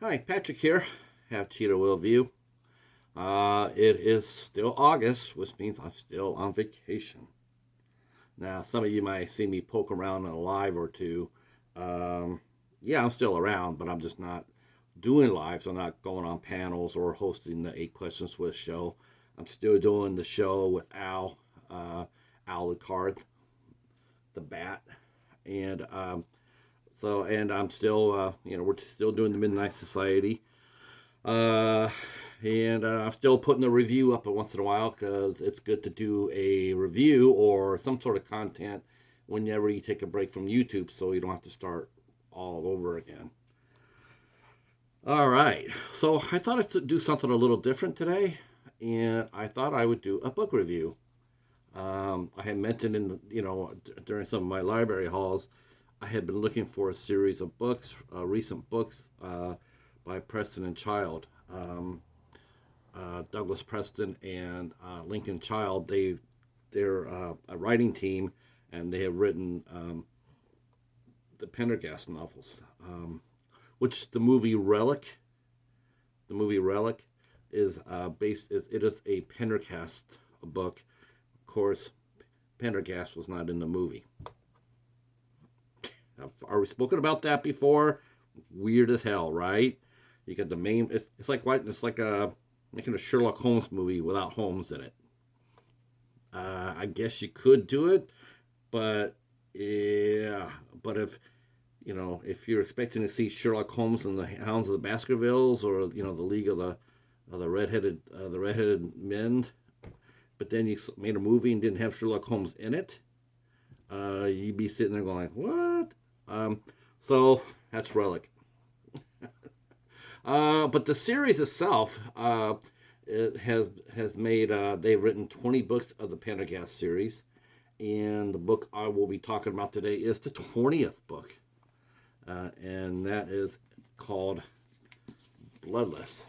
Hi, Patrick here. Have Cheetah Will View. It is still August, which means I'm still on vacation. Now, some of you might see me poke around in a live or two. Um, yeah, I'm still around, but I'm just not doing lives. I'm not going on panels or hosting the Eight Questions with show. I'm still doing the show with Al the Card, the Bat, and and I'm still, we're still doing the Midnight Society. Uh, I'm still putting a review up once in a while because it's good to do a review or some sort of content whenever you take a break from YouTube so you don't have to start all over again. All right, so I thought I'd do something a little different today, and I thought I would do a book review. I had mentioned during some of my library hauls, I had been looking for a series of books, recent books by Preston and Child. Douglas Preston and Lincoln Child. They're a writing team, and they have written the Pendergast novels, which the movie Relic. The movie Relic is based. It is a Pendergast book. Of course, Pendergast was not in the movie. Are we spoken about that before? Weird as hell, right? You got the main. It's like what? It's like making a Sherlock Holmes movie without Holmes in it. I guess you could do it, but yeah. But if you're expecting to see Sherlock Holmes and the Hounds of the Baskervilles, or the League of the redheaded men, but then you made a movie and didn't have Sherlock Holmes in it, you'd be sitting there going like, what? So that's Relic. But the series itself, it has made. They've written 20 books of the Pendergast series, and the book I will be talking about today is the 20th book, and that is called Bloodless.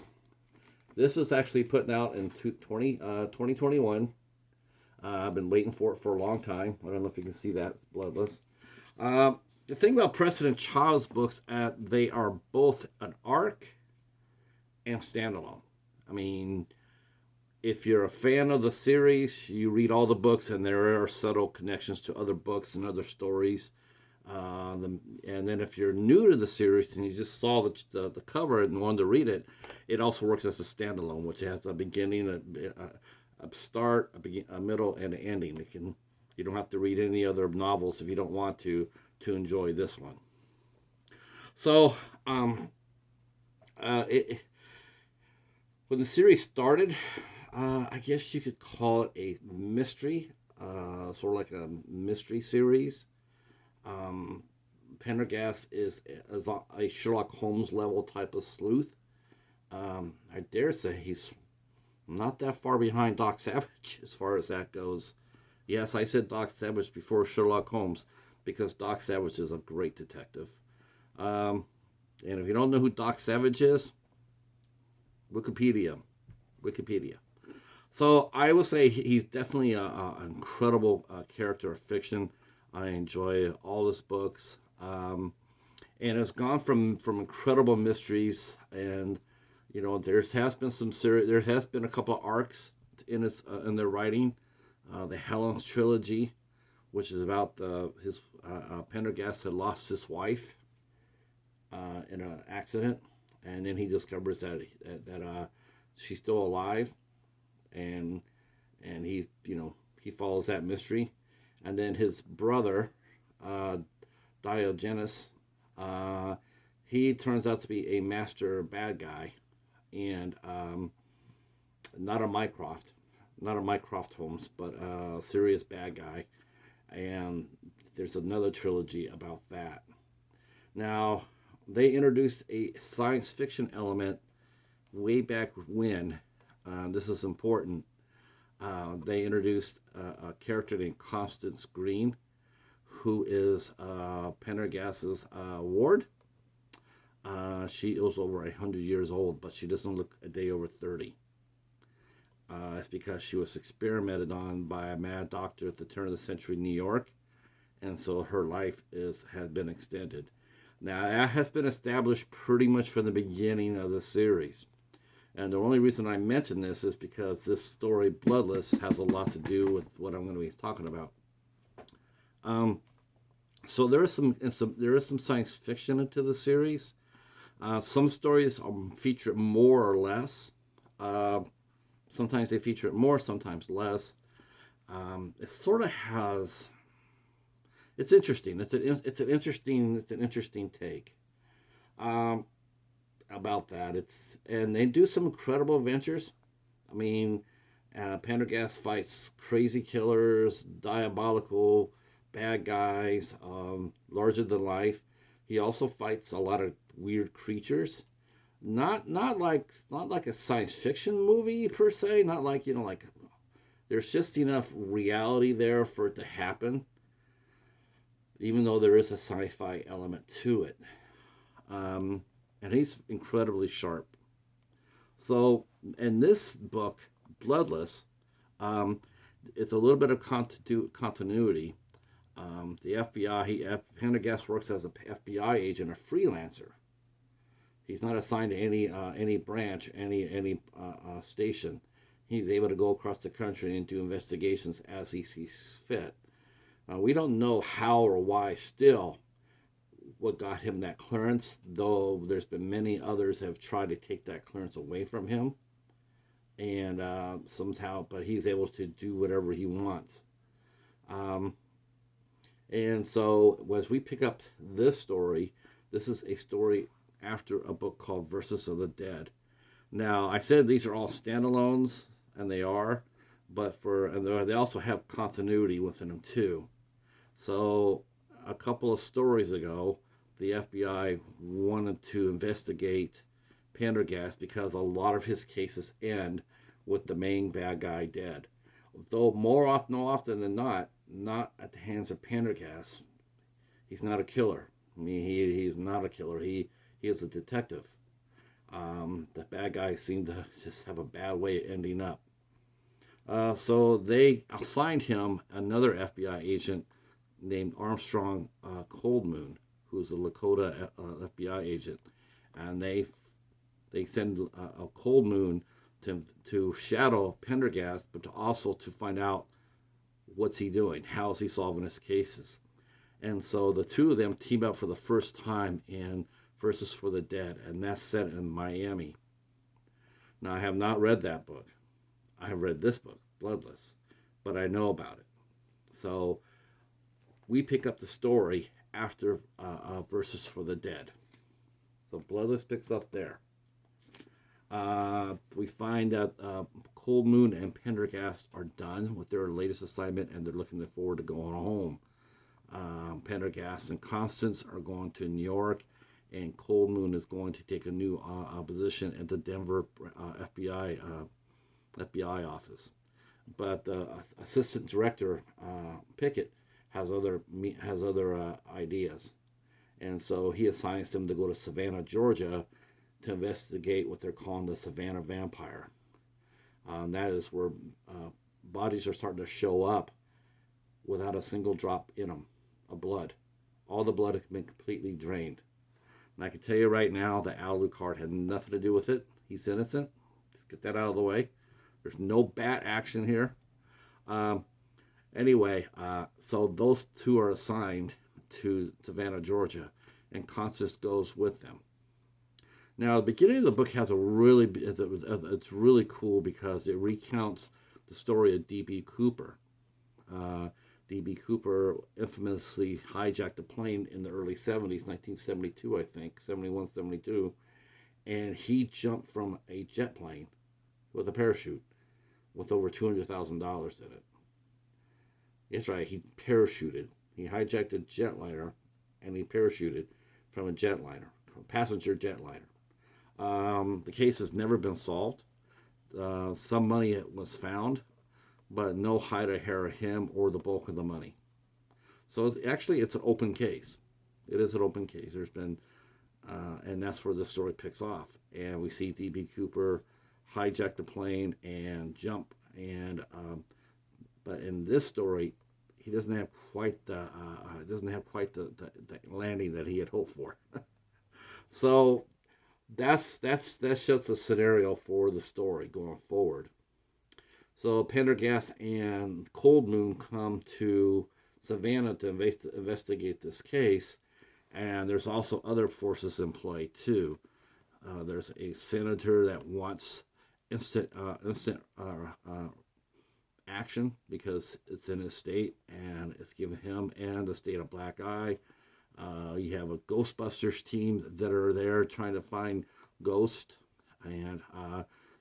This was actually put out in 2021. I've been waiting for it for a long time. I don't know if you can see that. It's Bloodless. The thing about Preston and Child's books, they are both an arc and standalone. I mean, if you're a fan of the series, you read all the books, and there are subtle connections to other books and other stories. And then if you're new to the series and you just saw the cover and wanted to read it, it also works as a standalone, which has a beginning, a start, a middle, and an ending. You don't have to read any other novels if you don't want to enjoy this one. So, when the series started, I guess you could call it a mystery, sort of like a mystery series. Pendergast is a Sherlock Holmes level type of sleuth. I dare say he's not that far behind Doc Savage as far as that goes. Yes, I said Doc Savage before Sherlock Holmes because Doc Savage is a great detective. And if you don't know who Doc Savage is, Wikipedia. So I will say he's definitely an incredible character of fiction. I enjoy all his books, and it's gone from incredible mysteries, and there has been there has been a couple of arcs in their writing. The Helen's trilogy, which is about his Pendergast had lost his wife in an accident, and then he discovers that she's still alive, and he follows that mystery, and then his brother Diogenes, he turns out to be a master bad guy, and not a Mycroft Holmes, but a serious bad guy, and there's another trilogy about that. Now, they introduced a science fiction element way back when. This is important. They introduced a character named Constance Green, who is Pendergast's ward. She is over 100 years old, but she doesn't look a day over 30. It's because she was experimented on by a mad doctor at the turn of the century in New York, and so her life has been extended. Now, that has been established pretty much from the beginning of the series. And the only reason I mention this is because this story, Bloodless, has a lot to do with what I'm going to be talking about. So there is some science fiction into the series. Some stories feature it more or less. Sometimes they feature it more, sometimes less. It sort of has. It's interesting. It's an interesting take about that. And they do some incredible adventures. I mean, Pendergast fights crazy killers, diabolical bad guys, larger than life. He also fights a lot of weird creatures. Not like a science fiction movie per se. Not like like there's just enough reality there for it to happen. Even though there is a sci-fi element to it, and he's incredibly sharp. So in this book, Bloodless, it's a little bit of continuity. The FBI, Pendergast works as a FBI agent, a freelancer. He's not assigned to any branch, any station. He's able to go across the country and do investigations as he sees fit. We don't know how or why still what got him that clearance, though there's been many others have tried to take that clearance away from him. And somehow, but he's able to do whatever he wants. And so as we pick up this story, this is a story after a book called Versus of the Dead. Now, I said these are all standalones, and they are, but they also have continuity within them too. So a couple of stories ago, the FBI wanted to investigate Pendergast because a lot of his cases end with the main bad guy dead. Though more often than not at the hands of Pendergast. He's not a killer. I mean, he's not a killer. He is a detective. The bad guys seem to just have a bad way of ending up. So they assigned him another FBI agent named Armstrong Coldmoon, who's a Lakota FBI agent, and they send a Coldmoon to shadow Pendergast, but also to find out what's he doing, how is he solving his cases. And so the two of them team up for the first time in Versus for the Dead, and that's set in Miami. Now, I have not read that book. I have read this book, Bloodless, but I know about it. So we pick up the story after Versus for the Dead. So Bloodless picks up there. We find that Coldmoon and Pendergast are done with their latest assignment, and they're looking forward to going home. Pendergast and Constance are going to New York, and Coldmoon is going to take a new position at the Denver FBI office. But the assistant director Pickett has other ideas, and so he assigns them to go to Savannah, Georgia, to investigate what they're calling the Savannah Vampire. That is where bodies are starting to show up without a single drop in them of blood. All the blood has been completely drained. And I can tell you right now that Alucard had nothing to do with it. He's innocent. Just get that out of the way. There's no bat action here. Anyway, so those two are assigned to Savannah, Georgia, and Constance goes with them. Now, the beginning of the book has it's really cool because it recounts the story of D.B. Cooper. D.B. Cooper infamously hijacked a plane in the early 70s, 1972, I think, 71, 72, and he jumped from a jet plane with a parachute with over $200,000 in it. That's right, he parachuted. He hijacked a jetliner, and he parachuted from a jetliner, from a passenger jetliner. The case has never been solved. Some money was found, but no hide or hair of him or the bulk of the money. So it's an open case. It is an open case. There's been, and that's where the story picks off. And we see D.B. Cooper hijack the plane and jump. And but in this story, he doesn't have quite the the landing that he had hoped for. So that's just a scenario for the story going forward. So Pendergast and Cold Moon come to Savannah to investigate this case, and there's also other forces in play too. There's a senator that wants instant action because it's in his state and it's given him and the state a black eye. You have a Ghostbusters team that are there trying to find Ghost, and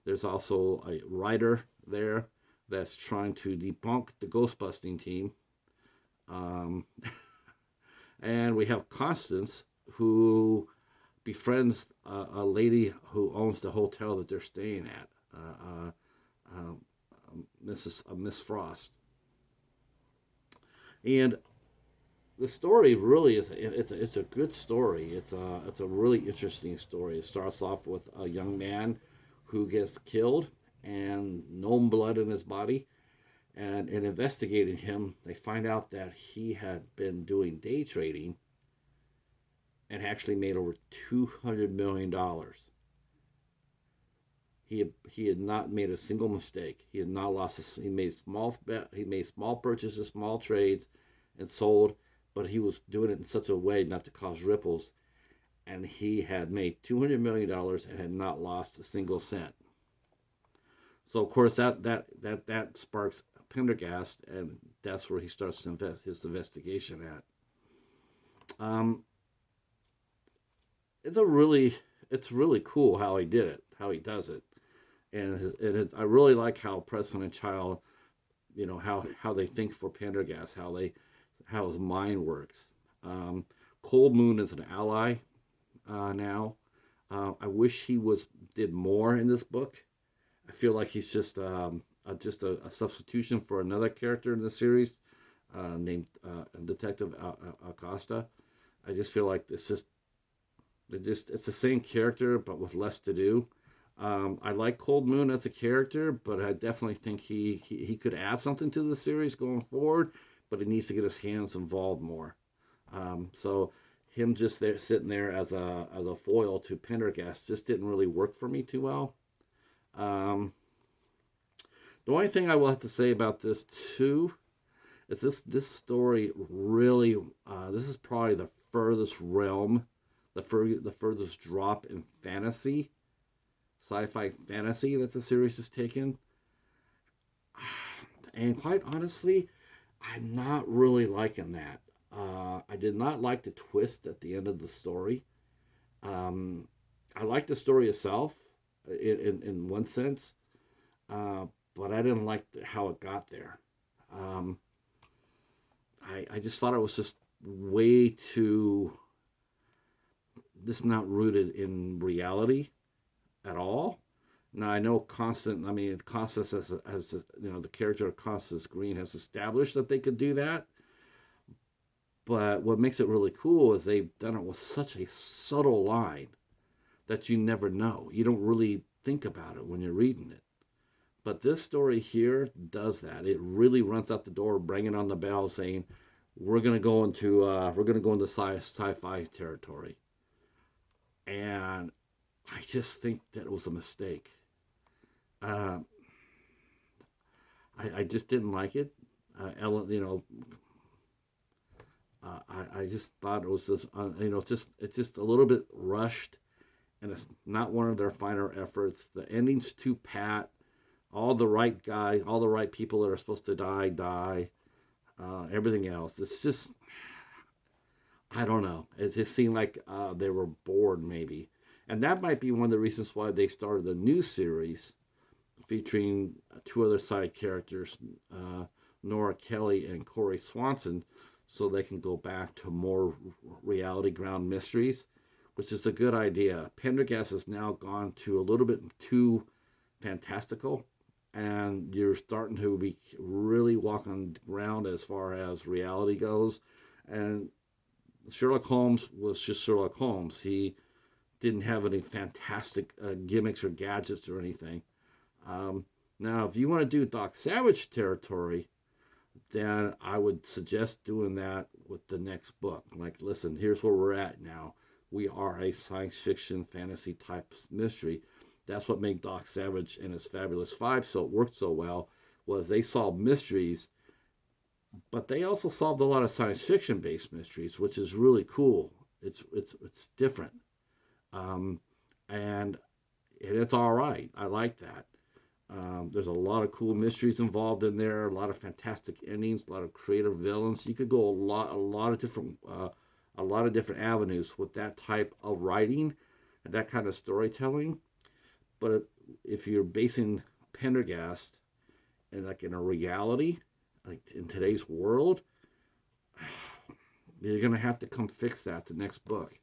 there's also a writer there that's trying to debunk the Ghostbusting team. Um, and we have Constance, who befriends a lady who owns the hotel that they're staying at, Miss Frost. And the story really is it's a good story. It's a really interesting story. It starts off with a young man who gets killed and no blood in his body. And in investigating him, they find out that he had been doing day trading and actually made over $200 million. He had not made a single mistake. He had not lost. He made small purchases, small trades, and sold. But he was doing it in such a way not to cause ripples. And he had made $200 million and had not lost a single cent. So of course that sparks Pendergast, and that's where he starts his investigation at. It's really cool how he did it, how he does it, I really like how Preston and Child, how they think for Pendergast, how his mind works. Cold Moon is an ally now. I wish he did more in this book. I feel like he's just a substitution for another character in the series named Detective Acosta. I just feel like it's the same character but with less to do. I like Cold Moon as a character, but I definitely think he could add something to the series going forward, but he needs to get his hands involved more. So him just there sitting there as a foil to Pendergast just didn't really work for me too well. The only thing I will have to say about this too is this story really this is probably the furthest realm, the furthest drop in sci-fi fantasy that the series has taken. And quite honestly, I'm not really liking that. I did not like the twist at the end of the story. I liked the story itself in one sense, but I didn't like how it got there. I just thought it was just way too, just not rooted in reality at all. Now I know Constance has the character of Constance Green has established that they could do that. But what makes it really cool is they've done it with such a subtle line that you never know. You don't really think about it when you're reading it. But this story here does that. It really runs out the door, banging on the bell, saying, "We're gonna go into sci-fi territory," and I just think that it was a mistake. Uh, I just didn't like it. Ellen, I just thought it was just, it's just a little bit rushed, and it's not one of their finer efforts. The ending's too pat. All the right guys, all the right people that are supposed to die. Everything else, it's just, I don't know. It just seemed like they were bored, maybe. And that might be one of the reasons why they started a new series featuring two other side characters, Nora Kelly and Corey Swanson, so they can go back to more reality ground mysteries, which is a good idea. Pendergast has now gone to a little bit too fantastical, and you're starting to be really walking ground as far as reality goes. And Sherlock Holmes was just Sherlock Holmes. He didn't have any fantastic gimmicks or gadgets or anything. Now, if you want to do Doc Savage territory, then I would suggest doing that with the next book. Like, listen, here's where we're at now. We are a science fiction fantasy type mystery. That's what made Doc Savage and his Fabulous Five so it worked so well, was they solved mysteries, but they also solved a lot of science fiction based mysteries, which is really cool. It's different, um, and it's all right. I like that. There's a lot of cool mysteries involved in there, a lot of fantastic endings, a lot of creative villains. You could go a lot of different avenues with that type of writing and that kind of storytelling. But if you're basing Pendergast in a reality, like in today's world, you're gonna have to come fix that the next book,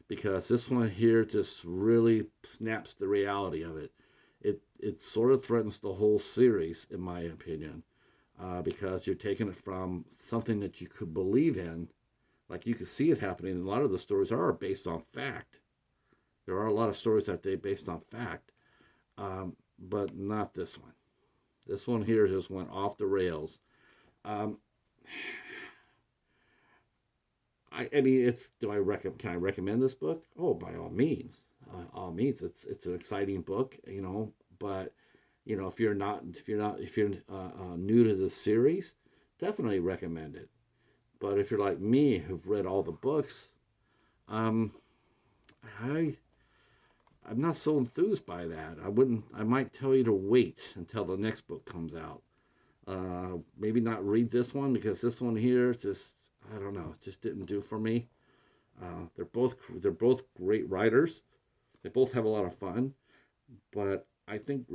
because this one here just really snaps the reality of it. It sort of threatens the whole series, in my opinion, because you're taking it from something that you could believe in, like you could see it happening. A lot of the stories are based on fact. There are a lot of stories that they based on fact, but not this one. This one here just went off the rails. Um, I mean, can I recommend this book? Oh, by all means, it's an exciting book, But if you're new to the series, definitely recommend it. But if you're like me, who've read all the books, um, I'm not so enthused by that. I might tell you to wait until the next book comes out. Maybe not read this one, because this one here just, I don't know, it just didn't do for me. They're both great writers. They both have a lot of fun, but I think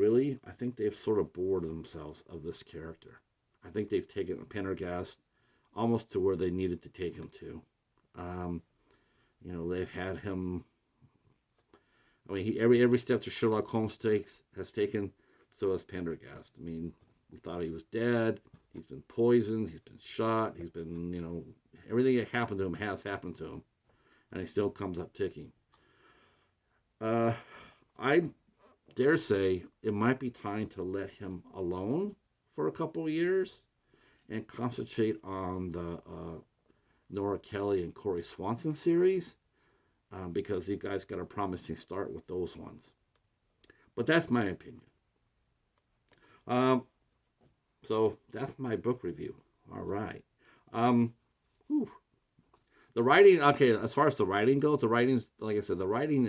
they've sort of bored themselves of this character. I think they've taken Pendergast almost to where they needed to take him to. They've had him. I mean, every step that Sherlock Holmes has taken, so has Pendergast. I mean, we thought he was dead. He's been poisoned. He's been shot. He's been, everything that happened to him has happened to him, and he still comes up ticking. I dare say it might be time to let him alone for a couple of years and concentrate on the Nora Kelly and Corey Swanson series, because you guys got a promising start with those ones. But that's my opinion. So that's my book review. All right. The writing, okay, as far as the writing goes, like I said, the writing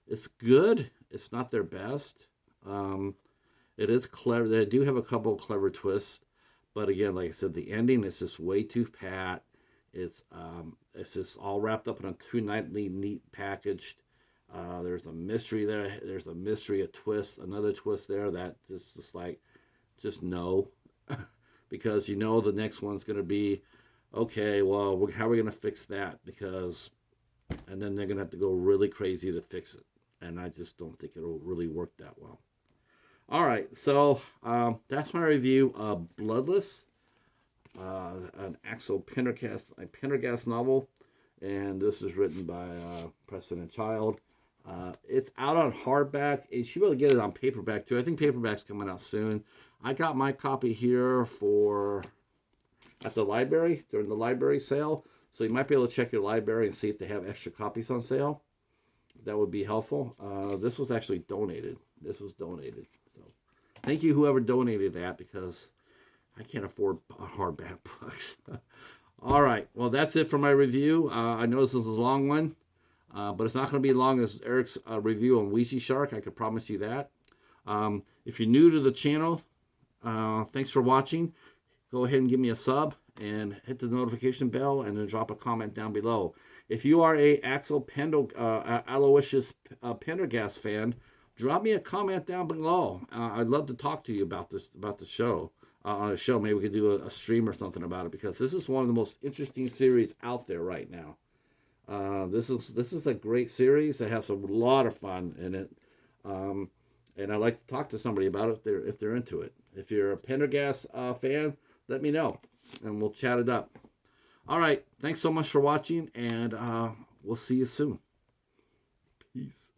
it's good. It's not their best. It is clever. They do have a couple of clever twists, but again, like I said, the ending is just way too pat. It's just all wrapped up in a too neat packaged. There's a mystery there. There's a mystery, a twist, another twist there that just like, just no, because the next one's going to be, okay, well, how are we going to fix that? And then they're going to have to go really crazy to fix it. And I just don't think it'll really work that well. All right, so that's my review of Bloodless, an actual Pendergast novel, and this is written by Preston and Child. It's out on hardback. You should be able to get it on paperback too. I think paperback's coming out soon. I got my copy here at the library during the library sale, so you might be able to check your library and see if they have extra copies on sale. That would be helpful. This was actually donated. So thank you, whoever donated that, because I can't afford hardback books. All right. Well, that's it for my review. I know this is a long one, but it's not going to be as long as Eric's review on Ouija Shark. I can promise you that. If you're new to the channel, thanks for watching. Go ahead and give me a sub and hit the notification bell, and then drop a comment down below. If you are a Aloysius Pendergast fan, drop me a comment down below. I'd love to talk to you about the show. On a show, maybe we could do a stream or something about it, because this is one of the most interesting series out there right now. This is a great series that has a lot of fun in it, and I'd like to talk to somebody about it if they're into it. If you're a Pendergast fan, let me know, and we'll chat it up. All right, thanks so much for watching, and we'll see you soon. Peace.